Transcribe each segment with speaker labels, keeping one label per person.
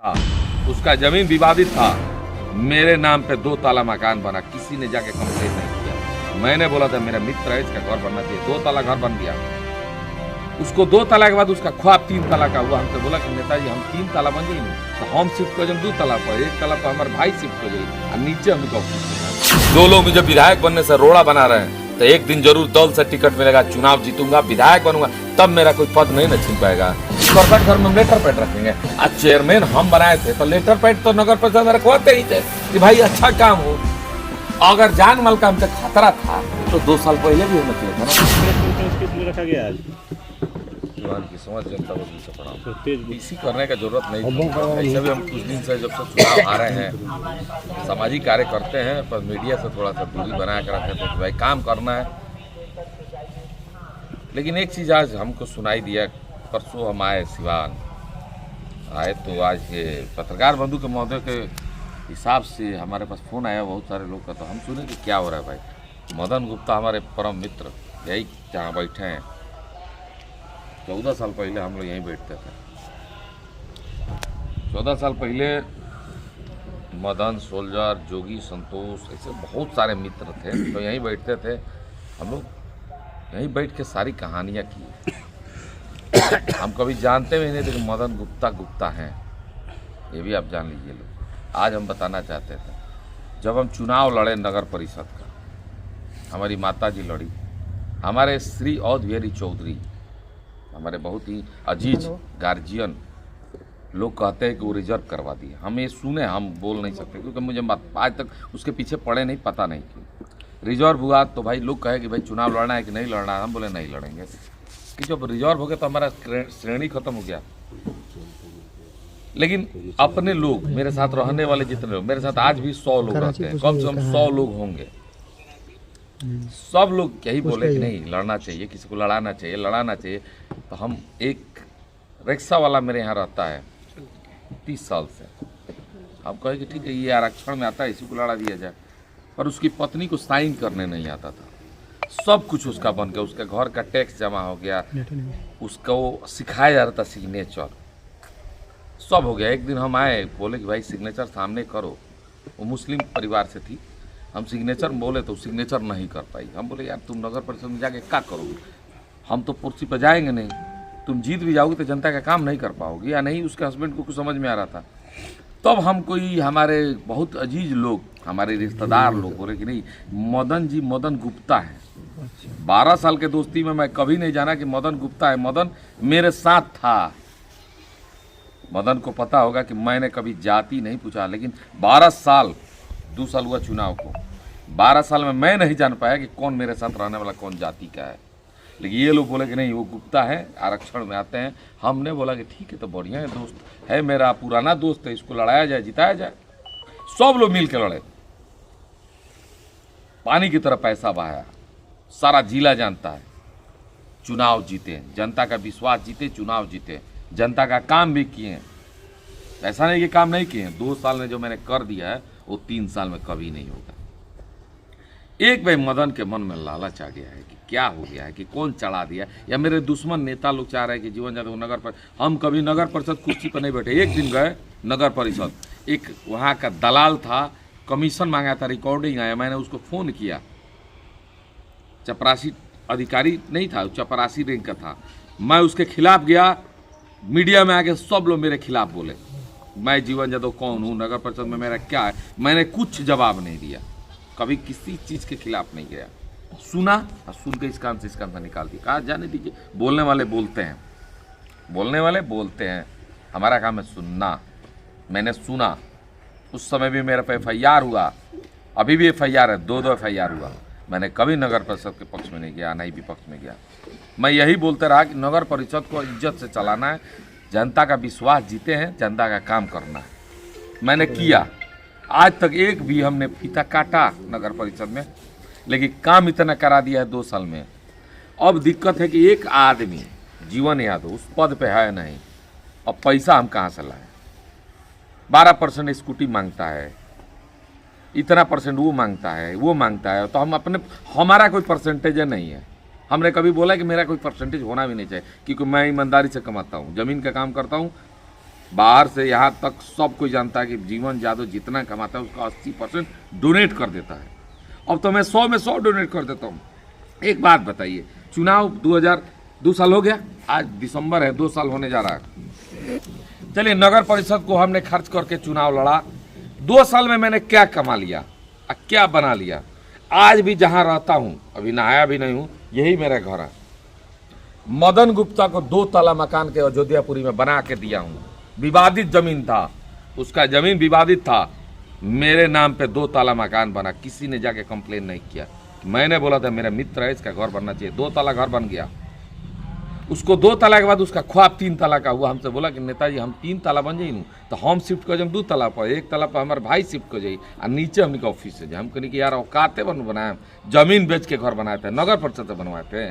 Speaker 1: था, उसका जमीन विवादित था। मेरे नाम पे 2 ताला मकान बना, किसी ने जाके कंप्लेन नहीं किया। मैंने बोला था मेरा मित्र है, इसका घर बनना चाहिए। 2 ताला घर बन गया। उसको 2 ताला के बाद उसका ख्वाब 3 ताला का हुआ। हमसे बोला कि नेताजी हम 3 ताला बन जाएंगे, तो हम शिफ्ट कर जाए 2 ताला पर, 1 ताला पर हमारे भाई शिफ्ट कर जाए और नीचे हमको 2 लोग जब विधायक बनने से रोड़ा बना रहे हैं, तो एक दिन जरूर दल से टिकट मिलेगा, चुनाव जीतूंगा, विधायक बनूंगा, तब मेरा कोई पद नहीं न छीन पाएगा। कॉर्पोरेट घर में लेटर पैड रखेंगे। आज चेयरमैन हम बनाए थे तो लेटर पैड तो नगर परिषद में रखवाते ही थे कि भाई अच्छा काम हो। अगर जान माल का हमसे खतरा था तो 2 साल पहले भी होना चाहिए था।
Speaker 2: रखा गया आज
Speaker 1: की समझ जनता से पड़ा इसी करने का जरूरत नहीं। ऐसे भी हम कुछ दिन से जब से चुनाव आ रहे हैं, सामाजिक कार्य करते हैं, पर मीडिया से थोड़ा सा दूरी बना कर रखते थे, भाई काम करना है। लेकिन एक चीज़ आज हमको सुनाई दिया, परसों हम आए सिवान आए तो आज ये पत्रकार बंधु के महोदय के हिसाब से हमारे पास फ़ोन आया बहुत सारे लोग का। तो हम सुने कि क्या हो रहा है भाई। मदन गुप्ता हमारे परम मित्र यही जहाँ बैठे हैं, 14 साल पहले हम लोग यहीं बैठते थे। 14 साल पहले मदन, सोल्जर, जोगी, संतोष, ऐसे बहुत सारे मित्र थे, तो यहीं बैठते थे हम लोग। यहीं बैठ के सारी कहानियाँ की। हम कभी जानते भी नहीं थे कि मदन गुप्ता हैं, ये भी आप जान लीजिए लोग। आज हम बताना चाहते थे, जब हम चुनाव लड़े नगर परिषद का, हमारी माता जी लड़ी, हमारे श्री औध बिहारी चौधरी, हमारे बहुत ही अजीज गार्जियन लोग कहते हैं कि वो रिजर्व करवा दिए। हम ये सुने, हम बोल नहीं सकते क्योंकि मुझे आज तक उसके पीछे पड़े नहीं, पता नहीं क्यों रिजर्व हुआ। तो भाई लोग कहे कि भाई चुनाव लड़ना है कि नहीं लड़ना है। हम बोले नहीं लड़ेंगे, कि जब रिजर्व हो गया तो हमारा श्रेणी खत्म हो गया। लेकिन अपने लोग, मेरे साथ रहने वाले जितने लोग, मेरे साथ आज भी 100 लोग रहते हैं, कम से कम 100 लोग होंगे। सब लोग यही बोले कि नहीं लड़ना चाहिए, किसी को लड़ाना चाहिए, लड़ाना चाहिए। तो हम, एक रिक्शा वाला मेरे यहाँ रहता है 30 साल से, हम कहे कि ठीक है ये आरक्षण में आता है, इसी को लड़ा दिया जाए। पर उसकी पत्नी को साइन करने नहीं आता था। सब कुछ उसका बन गया, उसका घर का टैक्स जमा हो गया, उसको सिखाया जा रहा था सिग्नेचर, सब हो गया। एक दिन हम आए, बोले कि भाई सिग्नेचर सामने करो। वो मुस्लिम परिवार से थी, हम सिग्नेचर बोले तो सिग्नेचर नहीं कर पाई। हम बोले यार तुम नगर परिषद में जाके क्या करोगे, हम तो कुर्सी पर जाएंगे नहीं, तुम जीत भी जाओगे तो जनता का काम नहीं कर पाओगे या नहीं। उसके हस्बैंड को कुछ समझ में आ रहा था। तब हम कोई हमारे बहुत अजीज लोग, हमारे रिश्तेदार लोग बोले कि नहीं मदन जी, मदन गुप्ता है। 12 साल के दोस्ती में मैं कभी नहीं जाना कि मदन गुप्ता है। मदन मेरे साथ था, मदन को पता होगा कि मैंने कभी जाति नहीं पूछा। लेकिन 12 साल, 2 साल हुआ चुनाव को, 12 साल में मैं नहीं जान पाया कि कौन मेरे साथ रहने वाला कौन जाति का है। लेकिन ये लोग बोले कि नहीं वो गुप्ता है, आरक्षण में आते हैं। हमने बोला कि ठीक है तो बढ़िया है, दोस्त है, मेरा पुराना दोस्त है, इसको लड़ाया जाए, जिताया जाए। सब लोग मिल के लड़े, पानी की तरह पैसा बहाया, सारा जिला जानता है। चुनाव जीते, जनता का विश्वास जीते, चुनाव जीते, जनता का काम भी किए। ऐसा नहीं कि काम नहीं किए। 2 साल में जो मैंने कर दिया है वो 3 साल में कभी नहीं होगा। एक भाई मदन के मन में लालच आ गया है कि क्या हो गया है, कि कौन चढ़ा दिया, या मेरे दुश्मन नेता लोग चाह रहे हैं कि जीवन यादव नगर पर। हम कभी नगर परिषद कुर्सी पर नहीं बैठे। एक दिन गए नगर परिषद, एक वहाँ का दलाल था, कमीशन मांगा था, रिकॉर्डिंग आया, मैंने उसको फ़ोन किया। चपरासी अधिकारी नहीं था, चपरासी रैंक का था। मैं उसके खिलाफ गया, मीडिया में आके सब लोग मेरे खिलाफ बोले। मैं जीवन यादव कौन हूँ, नगर परिषद में मेरा क्या है, मैंने कुछ जवाब नहीं दिया, कभी किसी चीज़ के खिलाफ नहीं गया। सुना और सुन के इस काम से निकाल दिया। कहा जाने दीजिए, बोलने वाले बोलते हैं, बोलने वाले बोलते हैं, हमारा काम है सुनना। मैंने सुना, उस समय भी मेरा पे FIR हुआ, अभी भी FIR है, 2 FIR हुआ। मैंने कभी नगर परिषद के पक्ष में नहीं गया, नहीं विपक्ष में गया। मैं यही बोलते रहा कि नगर परिषद को इज्जत से चलाना है, जनता का विश्वास जीते हैं, जनता का काम करना है। मैंने किया, आज तक एक भी हमने फीता काटा नगर परिषद में, लेकिन काम इतना करा दिया है 2 साल में। अब दिक्कत है कि एक आदमी जीवन यादव उस पद पे है नहीं, अब पैसा हम कहाँ से लाएं। 12% स्कूटी मांगता है, इतना % वो मांगता है, वो मांगता है। तो हम अपने, हमारा कोई परसेंटेज नहीं है। हमने कभी बोला कि मेरा कोई परसेंटेज होना भी नहीं चाहिए, क्योंकि मैं ईमानदारी से कमाता हूँ, ज़मीन का काम करता हूँ, बाहर से यहाँ तक सब कोई जानता है कि जीवन यादव जितना कमाता है उसका 80% डोनेट कर देता है। अब तो मैं 100 में 100 डोनेट कर देता हूँ। एक बात बताइए, चुनाव 2 साल हो गया, आज दिसंबर है, 2 साल होने जा रहा है। चलिए, नगर परिषद को हमने खर्च करके चुनाव लड़ा, 2 साल में मैंने क्या कमा लिया, क्या बना लिया। आज भी जहाँ रहता हूँ, अभी नहाया भी नहीं हूँ, यही मेरा घर है। मदन गुप्ता को 2 ताला मकान के अयोध्यापुरी में बना के दिया हूँ। विवादित जमीन था, उसका जमीन विवादित था, मेरे नाम पे 2 ताला मकान बना, किसी ने जाके कंप्लेन नहीं किया। मैंने बोला था मेरा मित्र है, इसका घर बनना चाहिए, 2 ताला घर बन गया। उसको 2 ताला के बाद उसका ख्वाब 3 ताला का हुआ। हमसे बोला कि नेताजी हम 3 ताला बन जाइए, तो हम शिफ्ट कर जाए 2 ताला पर, 1 ताला पर हमारे भाई शिफ्ट कर जाइए और नीचे हमने ऑफिस से जाए। हम कहने कि यार औकाते बनाए, जमीन बेच के घर बनाए थे, नगर परिषद से बनवाए थे।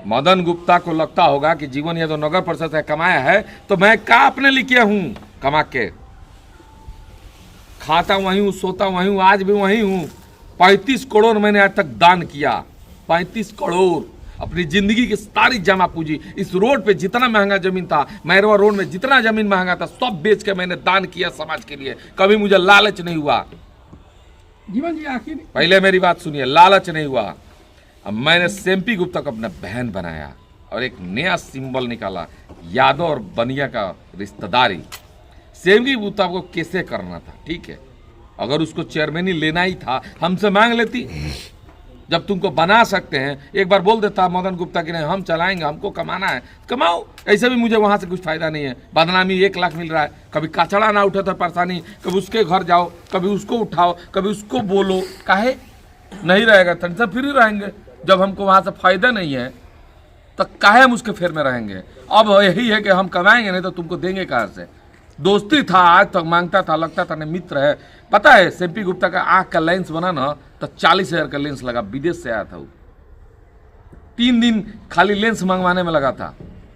Speaker 1: मदन गुप्ता को लगता होगा कि जीवन यादव नगर परिषद से कमाया है, तो मैं क्या अपने लिए किया हूँ कमा के? खाता वहीं हूँ, सोता वहीं हूँ, आज भी वहीं हूँ। 35 करोड़ मैंने आज तक दान किया, 35 करोड़ अपनी जिंदगी की सारी जमा पूंजी। इस रोड पे जितना महंगा जमीन था, मैरवा रोड में जितना जमीन महंगा था, सब बेच के मैंने दान किया समाज के लिए। कभी मुझे लालच नहीं हुआ।
Speaker 2: जीवन जी आखिर
Speaker 1: पहले मेरी बात सुनिए, लालच नहीं हुआ। अब मैंने सेम्पी गुप्ता को अपना बहन बनाया और एक नया सिंबल निकाला, यादव और बनिया का रिश्तेदारी। सेम्पी गुप्ता को कैसे करना था, ठीक है, अगर उसको चेयरमैनी लेना ही था हमसे मांग लेती। जब तुमको बना सकते हैं, एक बार बोल देता मदन गुप्ता कि नहीं हम चलाएंगे, हमको कमाना है, कमाओ। ऐसे भी मुझे वहां से कुछ फायदा नहीं है, बदनामी 1 लाख मिल रहा है। कभी कचड़ा ना उठे तो परेशानी, कभी उसके घर जाओ, कभी उसको उठाओ, कभी उसको बोलो। काहे नहीं रहेगा, टेंशन फ्री रहेंगे। जब हमको वहां से फायदा नहीं है तो काहे हम उसके फेर में रहेंगे। अब यही है कि हम कमाएंगे नहीं तो तुमको देंगे कहाँ से। दोस्ती था, आज तक मांगता था, लगता था नहीं मित्र है। पता है सेम्पी गुप्ता का आंख का लेंस बना ना तो 40,000 का लेंस लगा, विदेश से आया था वो। 3 दिन खाली लेंस मंगवाने में लगा था,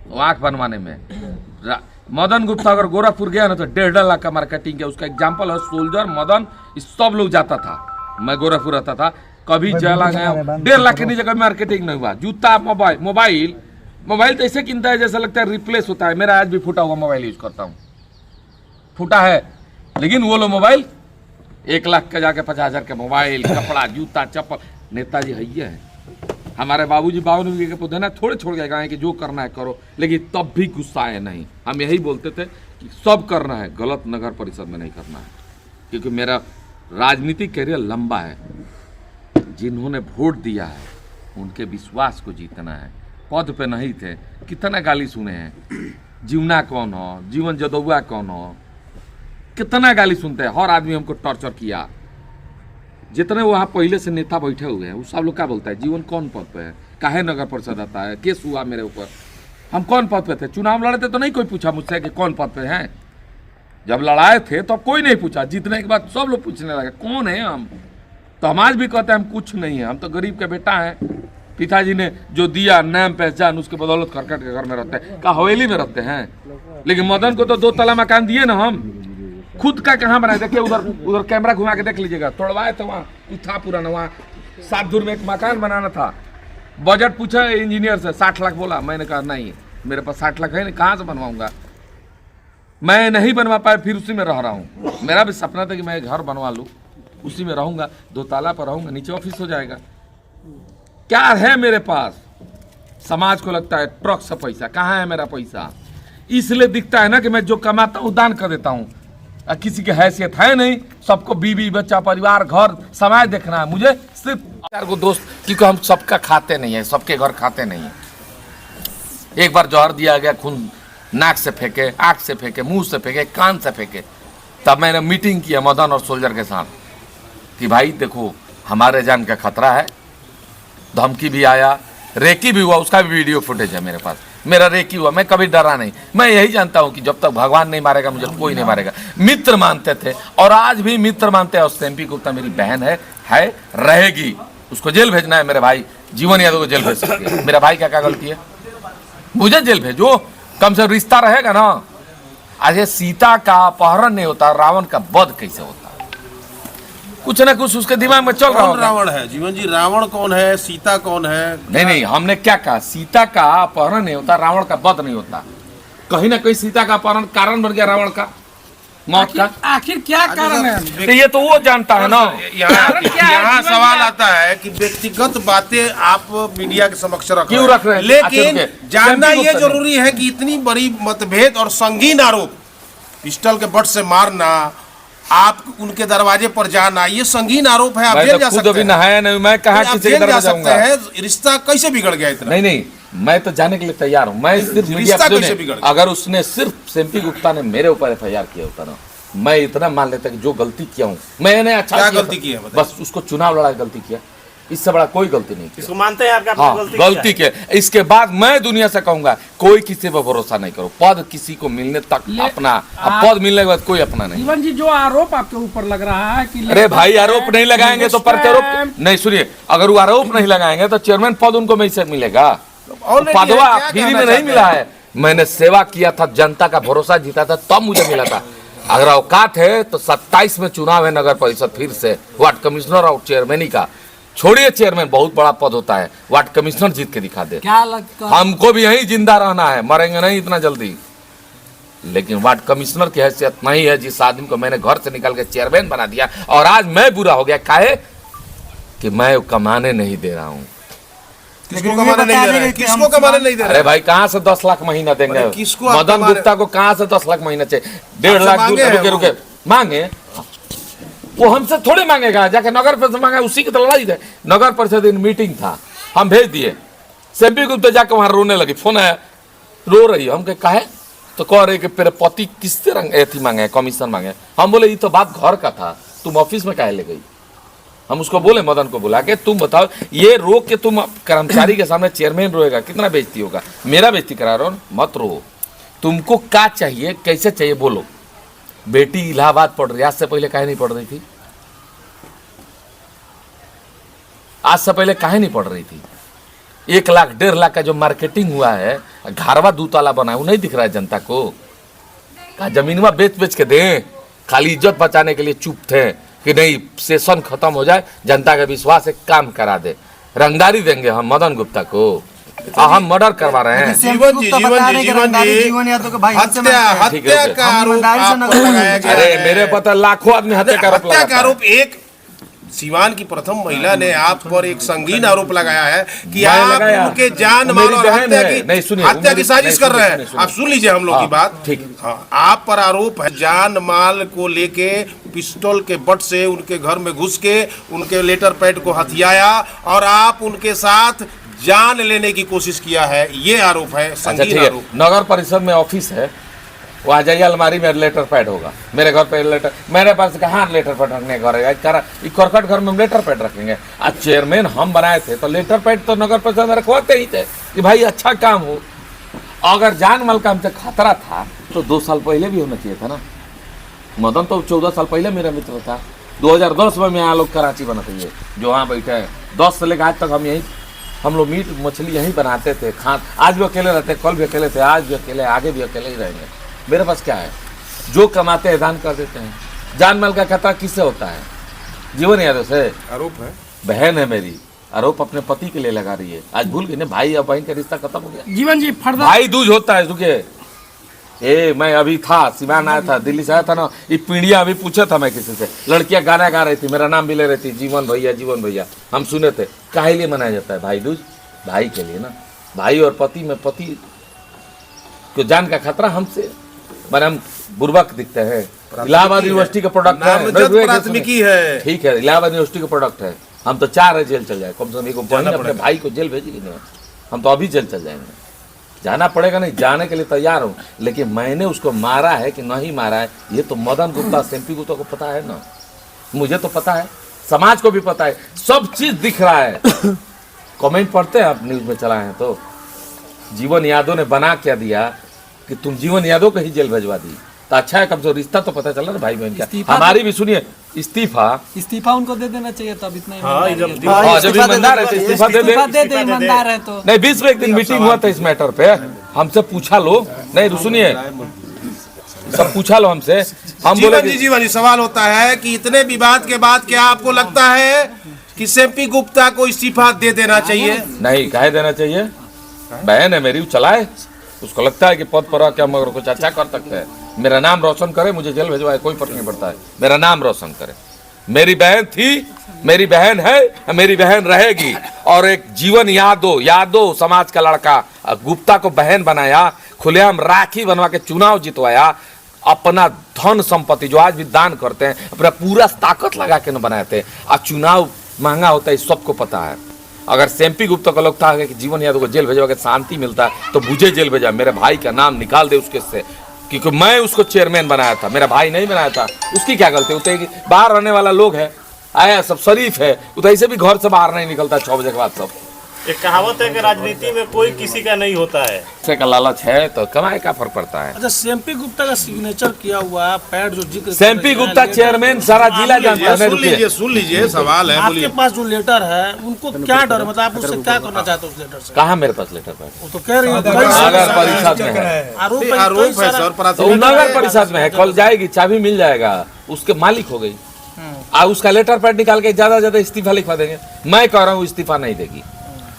Speaker 1: वो आंख बनवाने में। मदन गुप्ता अगर गोरखपुर गया ना तो 1.5 लाख का मार्केटिंग है। उसका एग्जाम्पल है सोल्जर मदन, सब लोग जाता था। मैं गोरखपुर रहता था, कभी चला गया 1.5 लाख के नीचे कभी मार्केटिंग नहीं हुआ। जूता, मोबाइल तो ऐसे किनता है जैसा लगता है रिप्लेस होता है। मेरा आज भी फूटा हुआ मोबाइल यूज करता हूँ, फूटा है, लेकिन वो लो मोबाइल 1 लाख का जाके 50,000 के मोबाइल, कपड़ा, जूता, चप्पल। नेताजी है, हमारे बाबूजी 52 बीघे के पौधे ना थोड़े छोड़ गए कि जो करना है करो, लेकिन तब भी गुस्सा है नहीं। हम यही बोलते थे कि सब करना है, गलत नगर परिषद में नहीं करना है, क्योंकि मेरा राजनीतिक कैरियर लंबा है। जिन्होंने वोट दिया है उनके विश्वास को जीतना है। पद पे नहीं थे, कितना गाली सुने हैं। जीवना कौन हो, जीवन जदौआ कौन हो, कितना गाली सुनते हैं। हर आदमी हमको टॉर्चर किया। जितने वहाँ पहले से नेता बैठे हुए हैं वो सब लोग क्या बोलता है, जीवन कौन पद पे है, काहे नगर परिषद आता है, केस हुआ मेरे ऊपर, हम कौन पद पे थे। चुनाव लड़े थे तो नहीं कोई पूछा मुझसे कि कौन पद पे हैं। जब लड़ाए थे तो कोई नहीं पूछा, जीतने के बाद सब लोग पूछने लगे कौन है हम। तो हम आज भी कहते हैं हम कुछ नहीं है, हम तो गरीब के बेटा हैं। पिताजी ने जो दिया नाम पहचान, उसके बदौलत खरकट के घर में रहते हैं, का हवेली में रहते हैं। लेकिन मदन को तो 2 ताला मकान दिए ना, हम खुद का कहाँ बनाए। देखिए उधर कैमरा घुमा के देख लीजिएगा, तोड़वाए थे, वहाँ कुछ था पुराना, वहाँ 7 दूर में एक मकान बनाना था। बजट पूछा इंजीनियर से, 60 लाख बोला। मैंने कहा नहीं मेरे पास 60 लाख है नहीं, कहाँ से बनवाऊंगा। मैं नहीं बनवा पाया, फिर उसी में रह रहा हूँ। मेरा भी सपना था कि मैं घर बनवा लूँ, उसी में रहूंगा, 2 ताला पर रहूंगा, नीचे ऑफिस हो जाएगा। क्या है मेरे पास? समाज को लगता है ट्रक से पैसा, कहाँ है मेरा पैसा? इसलिए दिखता है ना कि मैं जो कमाता हूँ दान कर देता हूँ। किसी की हैसियत है नहीं, सबको बीवी बच्चा परिवार घर समाज देखना है। मुझे सिर्फ 4 को दोस्त, क्योंकि हम सबका खाते नहीं है, सबके घर खाते नहीं है। एक बार जहर दिया गया, खून नाक से फेंके, आँख से फेंके, मुंह से फेंके, कान से फेंके। तब मैंने मीटिंग किया मदन और सोल्जर के साथ कि भाई देखो हमारे जान का खतरा है। धमकी भी आया, रेकी भी हुआ, उसका भी वीडियो फुटेज है मेरे पास। मेरा रेकी हुआ, मैं कभी डरा नहीं। मैं यही जानता हूं कि जब तक भगवान नहीं मारेगा मुझे कोई नहीं मारेगा। मित्र मानते थे और आज भी मित्र मानते हैं। और सेम्पी गुप्ता मेरी बहन है रहेगी। उसको जेल भेजना है मेरे भाई जीवन यादव को जेल भेज सकते हैं। मेरा भाई क्या क्या गलती है, मुझे जेल भेजो, कम से कम रिश्ता रहेगा ना। आज सीता का अपहरण नहीं होता, रावण का वध कैसे होता? कुछ ना कुछ उसके दिमाग में चल रहा है।
Speaker 3: रावण है जीवन जी, रावण कौन है, सीता कौन है?
Speaker 1: नहीं, हमने क्या कहा, सीता का अपहरण नहीं होता, रावण का वध नहीं होता। कहीं ना कहीं सीता का अपहरण कारण बन गया रावण का मौत का।
Speaker 2: आखिर क्या कारण है?
Speaker 1: तो ये तो वो जानता है ना।
Speaker 3: यहाँ सवाल आता है कि व्यक्तिगत बातें आप मीडिया के समक्ष रख
Speaker 1: क्यों रख रहे हैं?
Speaker 3: लेकिन
Speaker 1: अच्छा,
Speaker 3: जानना
Speaker 1: रुके।
Speaker 3: ये जरूरी है कि इतनी बड़ी मतभेद और संगीन आरोप, पिस्टल के बट से मारना, आप उनके दरवाजे पर जाना, ये संगीन आरोप है। आप
Speaker 1: मैं
Speaker 3: जेल
Speaker 1: तो
Speaker 3: जा
Speaker 1: खुद
Speaker 3: सकते
Speaker 1: अभी
Speaker 3: हैं।
Speaker 1: नहाया नहीं, मैं कहाँ
Speaker 3: आप
Speaker 1: किसी के
Speaker 3: जेल जा
Speaker 1: दरवाजे
Speaker 3: सकते
Speaker 1: जाऊंगा?
Speaker 3: हैं। रिश्ता कैसे बिगड़ गया इतना?
Speaker 1: नहीं नहीं, मैं तो जाने के लिए तैयार हूँ। मैं सिर्फ मीडिया
Speaker 3: रिश्ता
Speaker 1: पे
Speaker 3: कैसे
Speaker 1: नहीं,
Speaker 3: बिगड़ गया?
Speaker 1: अगर उसने सिर्फ एमपी गुप्ता ने मेरे ऊपर FIR किया होता ना, मैं इतना मान लेता कि जो गलती किया हूँ मैंने, अच्छा
Speaker 3: क्या
Speaker 1: किया
Speaker 3: गलती
Speaker 1: था।
Speaker 3: की है बताइए?
Speaker 1: बस उसको चुनाव लड़ा के गलती किया, इससे बड़ा कोई गलती नहीं किया।
Speaker 4: इसको मानते हैं आपका
Speaker 1: हाँ, गलती के इसके बाद मैं दुनिया से कहूंगा कोई किसी पर भरोसा नहीं करो। पद किसी को मिलने तक अपना, अब पद मिलने के बाद कोई अपना नहीं।
Speaker 2: जीवन जी, जो आरोप आपके ऊपर लग रहा है कि
Speaker 1: अरे भाई, आरोप नहीं लगाएंगे तो प्रत्यारोप नहीं। सुनिए, अगर वो आरोप नहीं लगाएंगे तो चेयरमैन पद उनको में से मिलेगा। पदवा फ्री में नहीं मिला है, मैंने सेवा किया था, जनता का भरोसा जीता था, तब मुझे मिला था। अगर औकात है तो 27 में चुनाव है नगर परिषद, फिर से वार्ड कमिश्नर और चेयरमैन का, छोड़िए चेयरमैन बहुत बड़ा पद होता है, वार्ड कमिश्नर जीत के दिखा दे।
Speaker 2: क्या लगता है?
Speaker 1: हमको भी यहीं जिंदा रहना है, मरेंगे नहीं इतना जल्दी। लेकिन वार्ड कमिश्नर की हैसियत नहीं है जिस आदमी को मैंने घर से निकाल के चेयरमैन बना दिया, और आज मैं बुरा हो गया काहे कि मैं कमाने नहीं दे रहा हूँ।
Speaker 3: किसको कमाने नहीं दे रहे हैं? किसको कमाने नहीं दे रहे
Speaker 1: अरे भाई, कहाँ से 10 लाख महीना देंगे?
Speaker 3: अरे किसको आप
Speaker 1: मदन
Speaker 3: कमा
Speaker 1: गुप्ता को कहाँ से 10 लाख महीना चाहिए? 1.5 लाख
Speaker 3: मांगे
Speaker 1: दूर,
Speaker 3: हैं
Speaker 1: रुके
Speaker 3: वो।
Speaker 1: रुके मांगे, वो हमसे थोड़े मांगेगा, जाके नगर परिषद मांगे, उसी की तो लड़ाई है। नगर परिषद दिन मीटिंग था, हम भेज दिए, एमपी गुप्ता जाके वहां रोने लगी, फोन आया, रो रही है। हम कहे तो कह रहे कि तेरे पति किससे रंग एथी मांगे, कमीशन मांगे। हम बोले ये तो बात घर का था, तुम ऑफिस में काहे ले गई? हम उसको बोले, मदन को बुला के, तुम बताओ ये रो के तुम कर्मचारी के सामने चेयरमैन रोएगा, कितना बेइज्जती होगा? मेरा बेइज्जती करा रहा हूँ, मत रो। तुमको क्या चाहिए, कैसे चाहिए बोलो। बेटी इलाहाबाद पढ़ रही, आज से पहले काहे नहीं पढ़ रही थी? आज से पहले काहे नहीं पढ़ रही थी? 1 लाख 1.5 लाख का जो मार्केटिंग हुआ है, घरवा 2 ताला बना है, वो नहीं दिख रहा है जनता को? का जमीनवा बेच बेच के दें? खाली इज्जत बचाने के लिए चुप थे कि नहीं सेशन खत्म हो जाए, जनता का विश्वास एक काम करा दे। रंगदारी देंगे हम मदन गुप्ता को, हम मर्डर करवा रहे हैं।
Speaker 3: जीवन जी हत्या का आरोप आप पर लगाया गया
Speaker 1: अरे
Speaker 3: है।
Speaker 1: मेरे पता लाखों आदमी हत्या का आरोप
Speaker 3: हत्या
Speaker 1: लगाता
Speaker 3: का
Speaker 1: है।
Speaker 3: आरोप, एक सीवान की प्रथम महिला ने आप पर एक संगीन आरोप लगाया है कि
Speaker 1: मैं
Speaker 3: आप
Speaker 1: लगाया।
Speaker 3: उनके जान
Speaker 1: मेरी
Speaker 3: माल और
Speaker 1: बहन
Speaker 3: हत्या
Speaker 1: है। नहीं, सुनिए,
Speaker 3: हत्या की
Speaker 1: मेरी-
Speaker 3: साजिश
Speaker 1: नहीं,
Speaker 3: कर रहे
Speaker 1: सुनिए,
Speaker 3: हैं।
Speaker 1: सुनिए।
Speaker 3: आप सुन लीजिए हम लोग की
Speaker 1: हाँ,
Speaker 3: बात।
Speaker 1: ठीक।
Speaker 3: हाँ, आप पर आरोप है जान माल को लेके पिस्टल के बट से उनके घर में घुस के उनके लेटर पैड को हथियाया और आप उनके साथ जान लेने की कोशिश किया है, ये आरोप है,
Speaker 1: अच्छा
Speaker 3: संगीन
Speaker 1: ठीक है,
Speaker 3: आरोप।
Speaker 1: नगर परिषद में ऑफिस है, वहाँ जाइए, अलमारी में लेटर पैड होगा। मेरे घर पे लेटर, मेरे पास कहाँ लेटर पैड रखने का घर है? करकट घर में हम लेटर पैड रखेंगे? आज चेयरमैन हम बनाए थे तो लेटर पैड तो नगर परिषद में रखवाते ही थे कि भाई अच्छा काम हो। अगर जान माल का हमसे खतरा था तो 2 साल पहले भी होना चाहिए था ना। मदन तो 14 साल पहले मेरा मित्र था। 2010 में यहाँ लोग कराची बनाते हैं, जो वहाँ बैठे हैं, 10 से लेकर आज तक हम लोग मीट मछली यहीं बनाते थे, आज भी अकेले रहते, कल भी अकेले थे, आज भी अकेले, आगे भी अकेले ही रहेंगे। मेरे पास क्या है? जो कमाते हैं दान कर देते हैं। जान माल का खतरा किससे होता है? जीवन यादव से।
Speaker 3: आरोप है,
Speaker 1: बहन है मेरी, आरोप अपने पति के लिए लगा रही है। आज भूल गई ना, भाई और बहन का रिश्ता खत्म हो गया।
Speaker 2: जीवन जी, फर्दर
Speaker 1: भाई दूज होता है। रुके, मैं अभी था, सिवान आया था, दिल्ली से आया था ना, ये पीढ़िया अभी पूछा था मैं किसी से, लड़कियां गाना गा रही थी, मेरा नाम भी ले रही थी, जीवन भैया। हम सुने थे। काहे लिए मनाया जाता है भाई दूज? भाई के लिए ना। भाई और पति में, पति को जान का खतरा हमसे, मैंने हम बुर्बक दिखते हैं। इलाहाबाद यूनिवर्सिटी का प्रोडक्ट
Speaker 3: नामजद प्राथमिकी है।
Speaker 1: ठीक है, इलाहाबाद यूनिवर्सिटी का प्रोडक्ट है। हम तो 4 जेल चल जाए, कम से कम एक बहन अपने भाई को जेल भेजेगी नहीं, हम तो अभी जेल चल जाएंगे। जाना पड़ेगा, नहीं जाने के लिए तैयार हूँ, लेकिन मैंने उसको मारा है कि नहीं मारा है, ये तो मदन गुप्ता, एमपी गुप्ता को पता है ना, मुझे तो पता है, समाज को भी पता है, सब चीज दिख रहा है। कमेंट पढ़ते हैं आप, न्यूज में चलाए हैं तो। जीवन यादव ने बना क्या दिया कि तुम जीवन यादव को ही जेल भेजवा दी, तो अच्छा है, कम से रिश्ता तो पता चला ना भाई बहन का। हमारी भी सुनिए, इस्तीफा
Speaker 5: उनको दे देना चाहिए, तब इतना
Speaker 1: जब ईमानदार है तो इस्तीफा दे दे।
Speaker 5: ईमानदार है तो
Speaker 1: नहीं, 20 में एक दिन मीटिंग हुआ था इस मैटर पे, हमसे पूछा लो। नहीं सुनिए, सब पूछा लो हमसे, हम बोले
Speaker 3: जीवन जी, सवाल होता है कि इतने विवाद के बाद क्या आपको लगता है कि एमपी गुप्ता को इस्तीफा दे देना चाहिए?
Speaker 1: नहीं, काहे देना चाहिए? बहन है मेरी, चलाए, उसको लगता है कि पद पर रह के हम अगर कुछ अच्छा कर सकते हैं, मेरा नाम रोशन करे, मुझे जेल भिजवाए, कोई फर्क नहीं पड़ता है, मेरा नाम रोशन करे। मेरी बहन थी, मेरी बहन है, मेरी बहन रहेगी। और एक जीवन यादव समाज का लड़का गुप्ता को बहन बनाया, खुलेआम राखी बनवा के चुनाव जितवाया, अपना धन संपत्ति जो आज भी दान करते हैं अपना पूरा ताकत लगा के न बनाए थे। और चुनाव महंगा होता है, सबको पता है। अगर सेम्पी गुप्ता का लोग था कि जीवन यादव को जेल भेजवा के शांति मिलता है तो मुझे जेल भेजा, मेरे भाई का नाम निकाल दे उसके से, क्योंकि मैं उसको चेयरमैन बनाया था, मेरा भाई नहीं बनाया था। उसकी क्या गलती? वो तो बाहर रहने वाला लोग है, आया सब शरीफ है, वो तो ऐसे भी घर से बाहर नहीं निकलता 6 बजे के बाद। सब
Speaker 4: एक कहावत है कि राजनीति में कोई किसी का नहीं होता है,
Speaker 1: पैसे का लालच है तो कमाए का फर्क पड़ता है।
Speaker 6: अच्छा, सेम्पी गुप्ता का सिग्नेचर किया हुआ पैड जो जिक्र
Speaker 1: सेम्पी गुप्ता चेयरमैन सारा जिला जानता है।
Speaker 3: सुन लीजिए सवाल है,
Speaker 6: आपके पास जो लेटर है उनको क्या डर, मतलब आप उससे क्या करना चाहते हो उस लेटर से?
Speaker 1: कहाँ मेरे पास लेटर पैड?
Speaker 6: वो तो कह रही है
Speaker 1: नगर परिषद में है,
Speaker 6: आरोप
Speaker 3: आरोप है सर,
Speaker 1: तो नगर परिषद में है, कल जाएगी, चाबी मिल जाएगा, उसके मालिक हो गई। उसका लेटर पैड निकाल के ज्यादा इस्तीफा लिखवा देंगे। मैं कह रहा हूँ इस्तीफा नहीं देगी,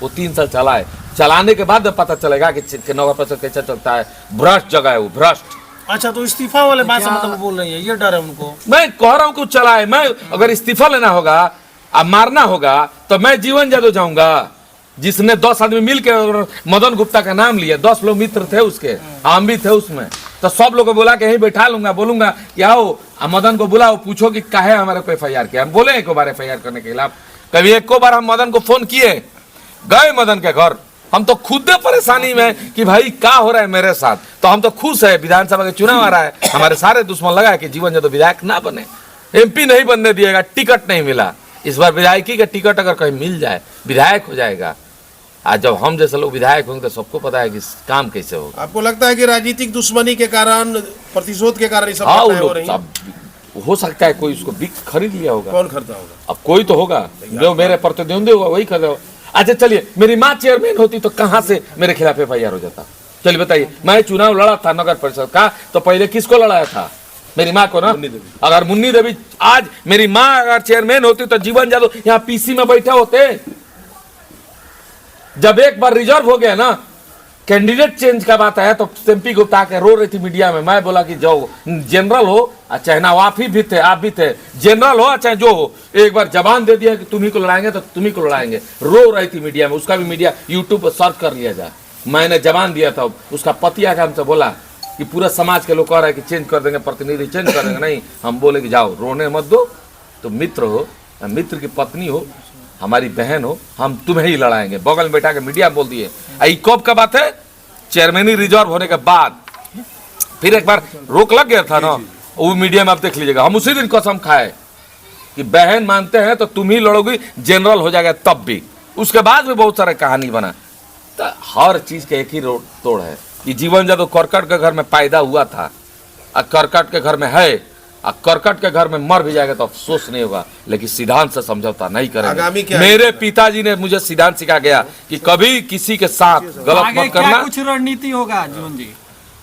Speaker 1: वो 3 साल चला है, चलाने के बाद पता चलेगा कि नगर परिषद कैसे चलता है। भ्रष्ट जगह है वो, भ्रष्ट।
Speaker 6: अच्छा, तो इस्तीफा वाले बात से मतलब बोल रही है, ये डर है उनको?
Speaker 1: मैं कह रहा हूँ कि चलाए। मैं अगर इस्तीफा लेना होगा अब मारना होगा तो मैं जीवन यादव जाऊंगा, जिसने 10 आदमी मिलकर मदन गुप्ता का नाम लिया, 10 लोग मित्र थे उसके, हम भी थे उसमें, तो सब लोग को बोला कि यहीं बैठा लूंगा, बोलूंगा कि आओ मदन को बुलाओ, पूछो कि काहे हमारे को FIR किया। हम बोले एक बार FIR करने के खिलाफ, कभी एक बार हम मदन को फोन किए, गए मदन के घर, हम तो खुद परेशानी में कि भाई क्या हो रहा है मेरे साथ। तो हम तो खुश है, विधानसभा के चुनाव आ रहा है, हमारे सारे दुश्मन लगा है कि जीवन यादव विधायक ना बने, MP नहीं बनने दिएगा, टिकट नहीं मिला। इस बार विधायकी का टिकट अगर कहीं मिल जाए विधायक हो जाएगा। आज जब हम जैसे लोग विधायक होंगे तो सबको पता है कि काम कैसे होगा।
Speaker 3: आपको लगता है कि राजनीतिक दुश्मनी के कारण, प्रतिशोध के कारण सब
Speaker 1: हाँ,
Speaker 3: घटनाएं हो रही हैं?
Speaker 1: सब हो सकता है, कोई उसको बिक खरीद लिया होगा।
Speaker 3: कौन खरीदा होगा?
Speaker 1: अब कोई तो होगा जो मेरे प्रतिद्वंदी होगा वही खरीदा होगा। अच्छा चलिए, मेरी माँ चेयरमैन होती तो कहाँ से मेरे खिलाफ FIR हो जाता? चलिए बताइए, मैं चुनाव लड़ा था नगर परिषद का, तो पहले किसको लड़ाया था? मेरी माँ को ना। अगर मुन्नी देवी, आज मेरी माँ अगर चेयरमैन होती तो जीवन यादव यहाँ PC में बैठे होते। जब एक बार रिजर्व हो गया ना, कैंडिडेट चेंज का बात है, तो सेम्पी गुप्ता के रो रही थी मीडिया में। मैं बोला कि जाओ, जनरल हो चाहे ना, आप भी थे, आप भी थे, जनरल हो चाहे जो हो, एक बार जबान दे दिया कि तुम्ही को लड़ाएंगे तो तुम्ही को लड़ाएंगे। रो रही थी मीडिया में, उसका भी मीडिया यूट्यूब पर सर्च कर लिया जाए। मैंने जबान दिया था, उसका पति आके हमसे बोला कि पूरा समाज के लोग कह रहे हैं कि चेंज कर देंगे, प्रतिनिधि चेंज कर देंगे। नहीं, हम बोले कि जाओ, रोने मत दो, तुम मित्र हो, मित्र की पत्नी हो, हमारी बहन हो, हम तुम्हें ही लड़ाएंगे। बगल में बैठा के मीडिया बोल दिए। कब का बात है? चेयरमैनी रिजर्व होने के बाद फिर एक बार रोक लग गया था ना, वो मीडिया में आप देख लीजिएगा। हम उसी दिन कसम खाए कि बहन मानते हैं तो तुम ही लड़ोगी, जनरल हो जाएगा तब भी। उसके बाद भी बहुत सारा कहानी बना। तो हर चीज के एक ही तोड़ है कि जीवन यादव करकट के घर में पैदा हुआ था, और करकट के घर में है, और करकट के घर में मर भी जाएगा तो अफसोस नहीं होगा, लेकिन सिद्धांत से समझौता नहीं करेंगे। मेरे पिताजी ने मुझे सिद्धांत सिखा गया कि कभी किसी के साथ गलत मत करना।
Speaker 5: कुछ रणनीति होगा जीवन जी।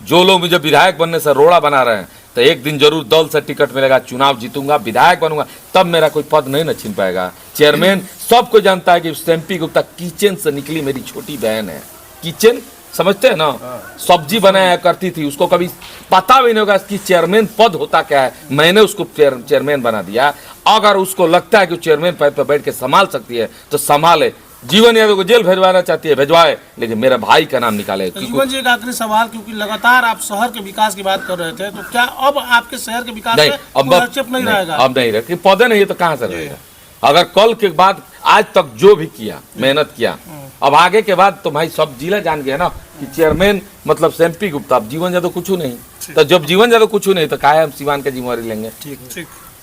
Speaker 1: जो लोग मुझे विधायक बनने से रोड़ा बना रहे हैं, तो एक दिन जरूर दल से टिकट मिलेगा, चुनाव जीतूंगा, विधायक बनूंगा, तब मेरा कोई पद नहीं न छीन पाएगा। चेयरमैन सबको जानता है कि सेम्पी गुप्ता किचन से निकली मेरी छोटी बहन है। किचन समझते हैं ना, सब्जी बनाया करती थी, उसको कभी पता भी नहीं होगा कि चेयरमैन पद होता क्या है। मैंने उसको चेयरमैन बना दिया। अगर उसको लगता है कि चेयरमैन पद पर बैठ के संभाल सकती है तो संभाले। जीवन यादव को जेल भेजवाना चाहती है, भेजवाए, लेकिन मेरे भाई का नाम निकाले।
Speaker 6: जीवन जी, एक आखिरी सवाल, क्योंकि लगातार आप शहर के विकास की बात कर रहे थे, तो क्या अब आपके शहर के विकास
Speaker 1: नहीं,
Speaker 6: में
Speaker 1: अब
Speaker 6: हस्तक्षेप नहीं रहेगा?
Speaker 1: अब नहीं रहेगा, पौधे नहीं है तो कहाँ से रहेगा? अगर कल के बाद आज तक जो भी किया, मेहनत किया, अब आगे के बाद तो भाई सब जिला जान गया ना कि चेयरमैन मतलब सेम्पी गुप्ता, अब जीवन यादव कुछ नहीं। तो जब जीवन यादव कुछ नहीं तो काहे हम सिवान की जिम्मेवारी लेंगे?
Speaker 6: ठीक ठीक।